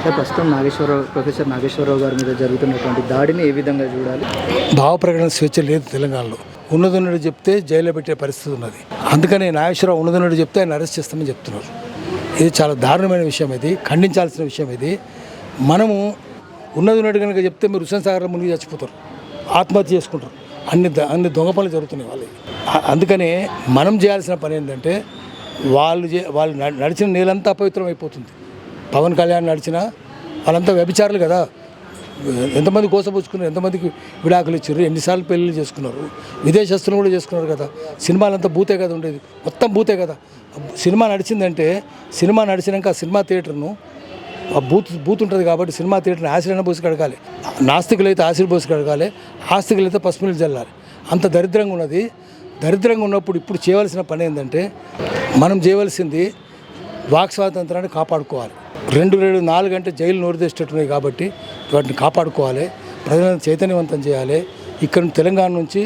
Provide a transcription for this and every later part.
Sir ప్రస్తుతం professor Nageswararao గారి మీద జరుగుతున్నటువంటి దాడిని ఏ విధంగా చూడాలి? భావ ప్రకటన స్వేచ్ఛ లేదు తెలంగాణలో. ఉన్నదున్నట్టు చెప్తే జైల్లో పెట్టే పరిస్థితి ఉన్నది. అందుకని నాగేశ్వరరావు ఉన్నదున్నట్టు చెప్తే ఆయన అరెస్ట్ చేస్తామని చెప్తున్నారు. ఇది చాలా దారుణమైన విషయం, ఇది ఖండించాల్సిన విషయం. ఇది మనము ఉన్నదున్నట్టు కనుక చెప్తే మీరు హుస్సేన్ సాగర్లో మునిగి చచ్చిపోతారు, ఆత్మహత్య చేసుకుంటారు. అన్ని దొంగ పనులు జరుగుతున్నాయి వాళ్ళకి. అందుకని మనం చేయాల్సిన పని ఏంటంటే వాళ్ళు నడిచిన నీళ్ళంతా అపవిత్రం అయిపోతుంది. పవన్ కళ్యాణ్ నడిచిన వాళ్ళంతా వ్యభిచారులు కదా. ఎంతమంది కోసపుచ్చుకున్నారు, ఎంతమందికి విడాకులు ఇచ్చారు, ఎన్నిసార్లు పెళ్ళిళ్ళు చేసుకున్నారు, విదేశస్తులు కూడా చేసుకున్నారు కదా. సినిమాలంతా బూతే కదా ఉండేది, మొత్తం బూతే కదా. సినిమా నడిచిందంటే సినిమా నడిచినాక ఆ సినిమా థియేటర్ను ఆ బూత్ ఉంటుంది కాబట్టి సినిమా థియేటర్ని ఆశీర్వాదం పోసి కడగాలి. నాస్తికులు అయితే ఆశీర్ పోసి కడగాలి, ఆస్తికులు అయితే పసుపులు చల్లాలి. అంత దరిద్రంగా ఉన్నది. దరిద్రంగా ఉన్నప్పుడు ఇప్పుడు చేయవలసిన పని ఏంటంటే మనం చేయవలసింది వాక్ స్వాతంత్రాన్ని కాపాడుకోవాలి. 4 గంటలు జైలు నోరుదేసేటట్టున్నాయి కాబట్టి వాటిని కాపాడుకోవాలి. ప్రజలను చైతన్యవంతం చేయాలి. ఇక్కడ తెలంగాణ నుంచి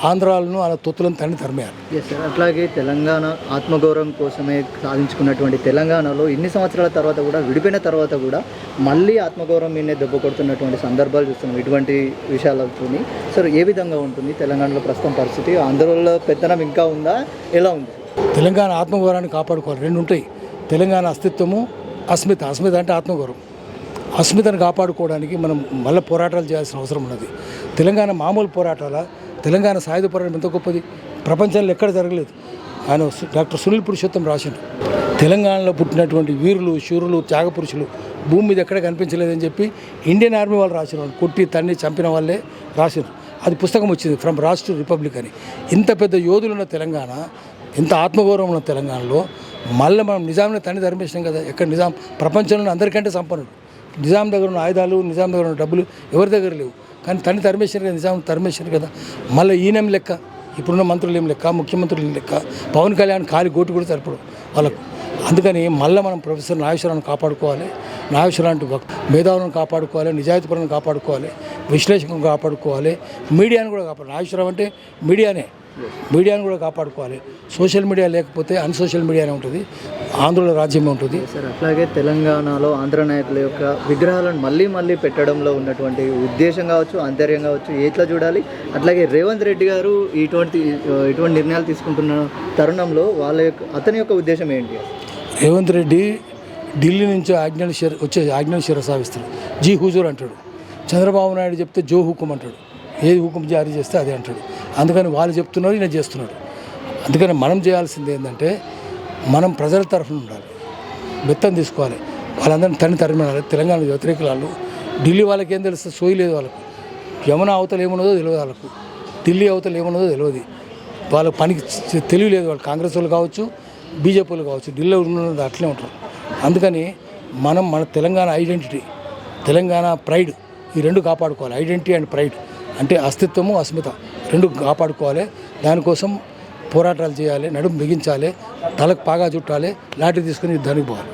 ఆంధ్రాలను అలా తొత్తులను తరిమేయాలి. సార్, అట్లాగే తెలంగాణ ఆత్మగౌరవం కోసమే సాధించుకున్నటువంటి తెలంగాణలో ఇన్ని సంవత్సరాల తర్వాత కూడా, విడిపోయిన తర్వాత కూడా మళ్ళీ ఆత్మగౌరవం మీదే దెబ్బ కొడుతున్నటువంటి సందర్భాలు చూస్తున్నాం. ఇటువంటి విషయాలతో సార్ ఏ విధంగా ఉంటుంది తెలంగాణలో ప్రస్తుతం పరిస్థితి? ఆంధ్రలో పెత్తనం ఇంకా ఉందా, ఎలా ఉంది? తెలంగాణ ఆత్మగౌరవాన్ని కాపాడుకోవాలి. 2 ఉంటాయి: తెలంగాణ అస్తిత్వము, అస్మిత. అస్మిత అంటే ఆత్మగౌరవం. అస్మితను కాపాడుకోవడానికి మనం మళ్ళీ పోరాటాలు చేయాల్సిన అవసరం ఉన్నది. తెలంగాణ మామూలు పోరాటాల, తెలంగాణ సాయుధ పోరాటం ఎంత గొప్పది, ప్రపంచంలో ఎక్కడ జరగలేదు. ఆయన డాక్టర్ సునీల్ పురుషోత్తం రాసిండు, తెలంగాణలో పుట్టినటువంటి వీరులు, శూరులు, త్యాగపురుషులు భూమి మీద ఎక్కడ కనిపించలేదని చెప్పి ఇండియన్ ఆర్మీ వాళ్ళు రాసిన వాళ్ళు, కొట్టి తన్ని చంపిన వాళ్ళే రాసినారు. అది పుస్తకం వచ్చింది, ఫ్రమ్ రాజ్ టు రిపబ్లిక్ అని. ఇంత పెద్ద యోధులు ఉన్న తెలంగాణ, ఇంత ఆత్మగౌరవం ఉన్న తెలంగాణలో మళ్ళీ మనం నిజాంని తన్ని ధర్మేసినాం కదా. ఎక్కడ నిజాం ప్రపంచంలో అందరికంటే సంపన్నుడు. నిజాం దగ్గర ఉన్న ఆయుధాలు, నిజాం దగ్గర ఉన్న డబ్బులు ఎవరి దగ్గర లేవు. కానీ తన్ని తరిమేశారు కదా, నిజాం తరిమేశారు కదా. మళ్ళీ ఈయనేం లెక్క, ఇప్పుడున్న మంత్రులు ఏం లెక్క, ముఖ్యమంత్రులు ఏం లెక్క, పవన్ కళ్యాణ్ కాలి గోటు కూడా సరిపడు వాళ్ళకు. అందుకని మళ్ళీ మనం ప్రొఫెసర్ నాగేశ్వరరావుని కాపాడుకోవాలి, నాగేశ్వరరావు లాంటి మేధావులను కాపాడుకోవాలి, నిజాయితీపరులను కాపాడుకోవాలి, విశ్లేషకులను కాపాడుకోవాలి, మీడియాను కూడా కాపాడు. నాగేశ్వరరావు అంటే మీడియాను కూడా కాపాడుకోవాలి. సోషల్ మీడియా లేకపోతే అన్సోషల్ మీడియానే ఉంటుంది, ఆంధ్రలో రాజ్యమే ఉంటుంది. సార్, అట్లాగే తెలంగాణలో ఆంధ్ర నాయకుల యొక్క విగ్రహాలను మళ్ళీ పెట్టడంలో ఉన్నటువంటి ఉద్దేశం కావచ్చు, ఆంతర్యం కావచ్చు, ఎట్లా చూడాలి? అట్లాగే రేవంత్ రెడ్డి గారు ఇటువంటి నిర్ణయాలు తీసుకుంటున్న తరుణంలో అతని యొక్క ఉద్దేశం ఏంటి? రేవంత్ రెడ్డి ఢిల్లీ నుంచి ఆజ్ఞలు శిరసావిస్తాడు. జీ హుజూర్ అంటాడు. చంద్రబాబు నాయుడు చెప్తే జో హుకుం అంటాడు. ఏది హుకుం జారీ చేస్తే అదే అంటాడు. అందుకని వాళ్ళు చెప్తున్నారు, ఈయన చేస్తున్నాడు. అందుకని మనం చేయాల్సింది ఏంటంటే మనం ప్రజల తరఫున ఉండాలి, బెత్తం తీసుకోవాలి, వాళ్ళందరినీ తరిమేయాలి. తెలంగాణ వ్యతిరేకులు ఢిల్లీ వాళ్ళకి ఏం తెలుస్తుంది? సోయి లేదు వాళ్ళకు. యమున అవతల ఏమున్నదో తెలియదు వాళ్ళకు, ఢిల్లీ అవతల ఏమున్నదో తెలియదు. వాళ్ళ పనికి తెలివి లేదు. వాళ్ళు కాంగ్రెస్ వాళ్ళు కావచ్చు, బీజేపీ వాళ్ళు కావచ్చు, ఢిల్లీలో ఉన్నది అట్లే ఉంటారు. అందుకని మన తెలంగాణ ఐడెంటిటీ, తెలంగాణ ప్రైడ్, ఈ 2 కాపాడుకోవాలి. ఐడెంటిటీ అండ్ ప్రైడ్ అంటే అస్తిత్వము, అస్మిత 2 కాపాడుకోవాలి. దానికోసం పోరాటాలు చేయాలి, నడుము బిగించాలి, తలకు పాగా చుట్టాలి, లాఠీ తీసుకుని యుద్ధానికి పోవాలి.